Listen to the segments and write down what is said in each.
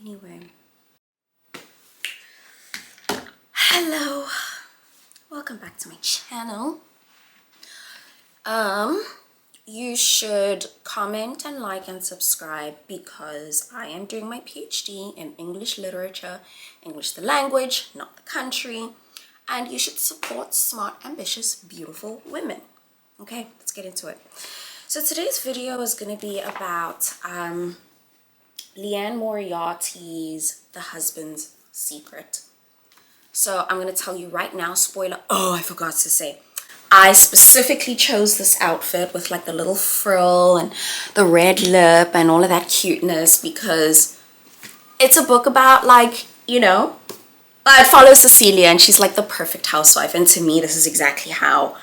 Anyway, hello, welcome back to my channel. You should comment and like and subscribe because I am doing my PhD in English literature, English the language, not the country, and you should support smart, ambitious, beautiful women. Okay, let's get into it. So today's video is going to be about Liane Moriarty's The Husband's Secret. So I'm going to tell you right now, spoiler, I forgot to say, I specifically chose this outfit with like the little frill and the red lip and all of that cuteness because it's a book about like, it follows Cecilia and she's like the perfect housewife. And to me, this is exactly how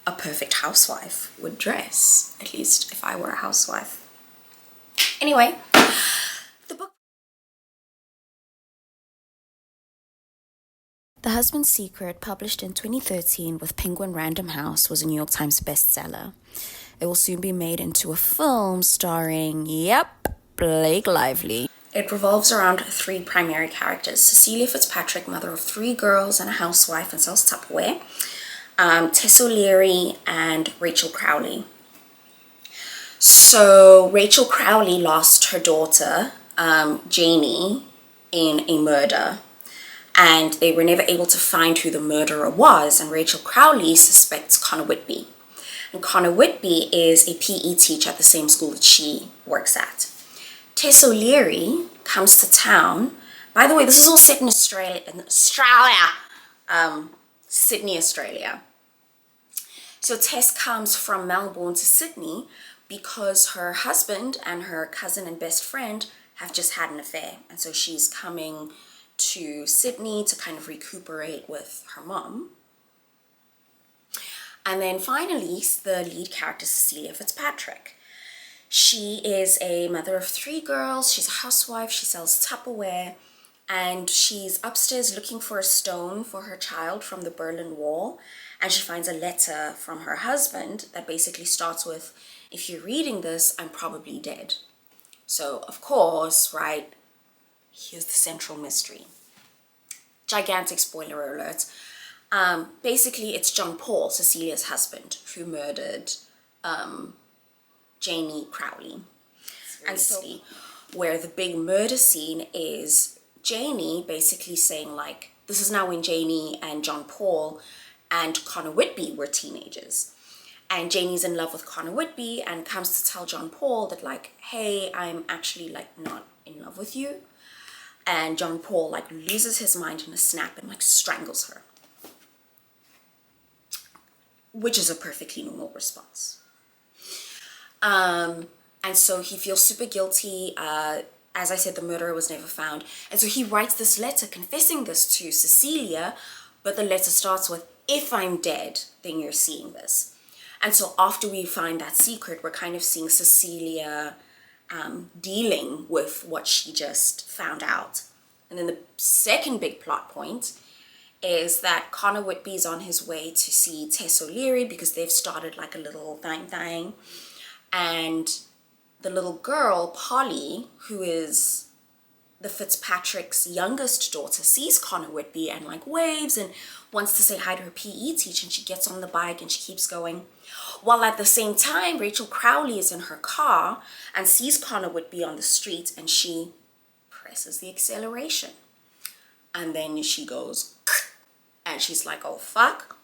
a perfect housewife would dress, at least if I were a housewife. Anyway, the book The Husband's Secret, published in 2013 with Penguin Random House, was a New York Times bestseller. It will soon be made into a film starring, Blake Lively. It revolves around three primary characters: Cecilia Fitzpatrick, mother of three girls and a housewife and sells Tupperware, Tess O'Leary, and Rachel Crowley. So Rachel Crowley lost her daughter, Janie, in a murder. And they were never able to find who the murderer was. And Rachel Crowley suspects Connor Whitby. And Connor Whitby is a PE teacher at the same school that she works at. Tess O'Leary comes to town. By the way, this is all set in Australia. Sydney, Australia. So Tess comes from Melbourne to Sydney because her husband and her cousin and best friend have just had an affair. And so she's coming to Sydney to kind of recuperate with her mom. And then finally, the lead character, Cecilia Fitzpatrick. She is a mother of three girls. She's a housewife. She sells Tupperware. And she's upstairs looking for a stone for her child from the Berlin Wall. And she finds a letter from her husband that basically starts with, "If you're reading this, I'm probably dead." So, of course, right, here's the central mystery. Gigantic spoiler alert. Basically, it's John Paul, Cecilia's husband, who murdered Janie Crowley. And so, where the big murder scene is Janie basically saying like, this is now when Janie and John Paul and Connor Whitby were teenagers. And Janie's in love with Connor Whitby and comes to tell John Paul that like, hey, I'm actually like not in love with you. And John Paul like loses his mind in a snap and like strangles her. Which is a perfectly normal response. And so he feels super guilty. As I said, the murderer was never found. And so he writes this letter confessing this to Cecilia, but the letter starts with, "If I'm dead, then you're seeing this." And so after we find that secret, we're kind of seeing Cecilia dealing with what she just found out. And then the second big plot point is that Connor Whitby's on his way to see Tess O'Leary because they've started like a little thing. And the little girl, Polly, who is the Fitzpatrick's youngest daughter, sees Connor Whitby and like waves and wants to say hi to her PE teacher, and she gets on the bike and she keeps going. While at the same time, Rachel Crowley is in her car and sees Connor Whitby on the street and she presses the acceleration. And then she goes, and she's like, oh fuck.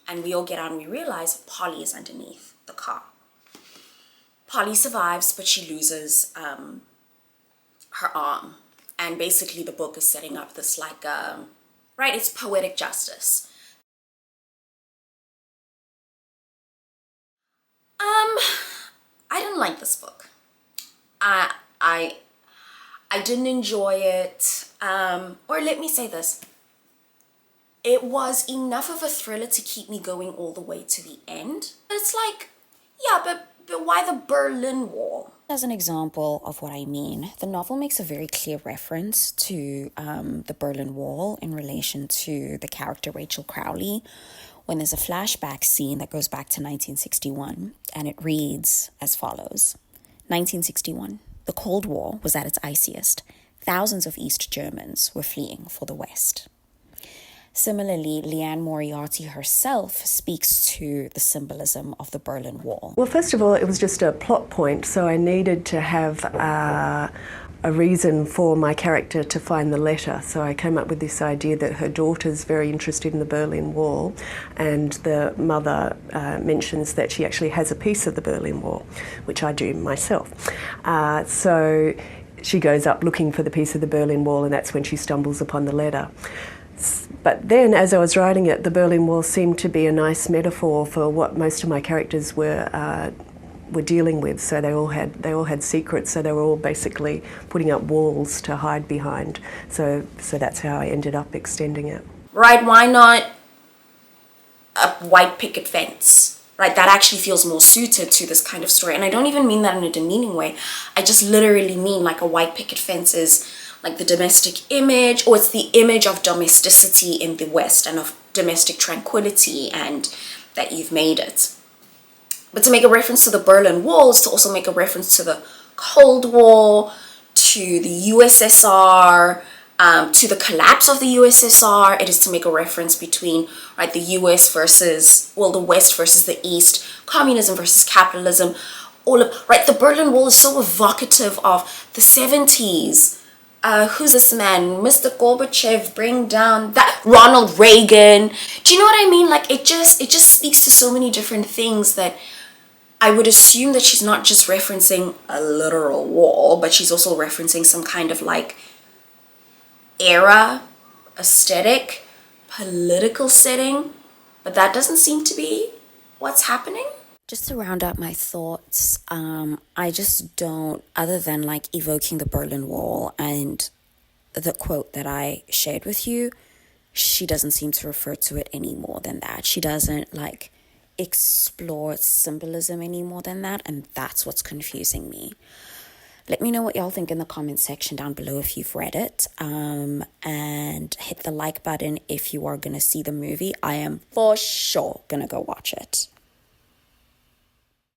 And we all get out and we realize Polly is underneath the car. Polly survives, but she loses her arm. And basically the book is setting up this like, it's poetic justice. I didn't like this book. I didn't enjoy it. Or let me say this. It was enough of a thriller to keep me going all the way to the end. But it's like, yeah, but why the Berlin Wall? As an example of what I mean, the novel makes a very clear reference to the Berlin Wall in relation to the character Rachel Crowley, when there's a flashback scene that goes back to 1961, and it reads as follows. 1961. The Cold War was at its iciest. thousands of East Germans were fleeing for the West. Similarly, Liane Moriarty herself speaks to the symbolism of the Berlin Wall. Well, first of all, it was just a plot point, so I needed to have a reason for my character to find the letter. So I came up with this idea that her daughter's very interested in the Berlin Wall, and the mother mentions that she actually has a piece of the Berlin Wall, which I do myself. So she goes up looking for the piece of the Berlin Wall, and that's when she stumbles upon the letter. But then, as I was writing it, the Berlin Wall seemed to be a nice metaphor for what most of my characters were dealing with. So they all had secrets. So they were all basically putting up walls to hide behind. So that's how I ended up extending it. Right? Why not a white picket fence? Right? That actually feels more suited to this kind of story. And I don't even mean that in a demeaning way. I just literally mean like a white picket fence is like the domestic image, or it's the image of domesticity in the West and of domestic tranquility, and that you've made it. But to make a reference to the Berlin Wall is to also make a reference to the Cold War, to the USSR, to the collapse of the USSR. It is to make a reference between, right, the US versus, well, the West versus the East, communism versus capitalism, all of, right, the Berlin Wall is so evocative of the 70s. Who's this man? Mr. Gorbachev, bring down that Ronald Reagan. Do you know what I mean? Like it just speaks to so many different things that I would assume that she's not just referencing a literal wall, but she's also referencing some kind of like era, aesthetic, political setting. But that doesn't seem to be what's happening. Just to round up my thoughts, I just don't, other than like evoking the Berlin Wall and the quote that I shared with you, she doesn't seem to refer to it any more than that. She doesn't like explore symbolism any more than that, and that's what's confusing me. Let me know what y'all think in the comment section down below if you've read it, and hit the like button if you are going to see the movie. I am for sure going to go watch it.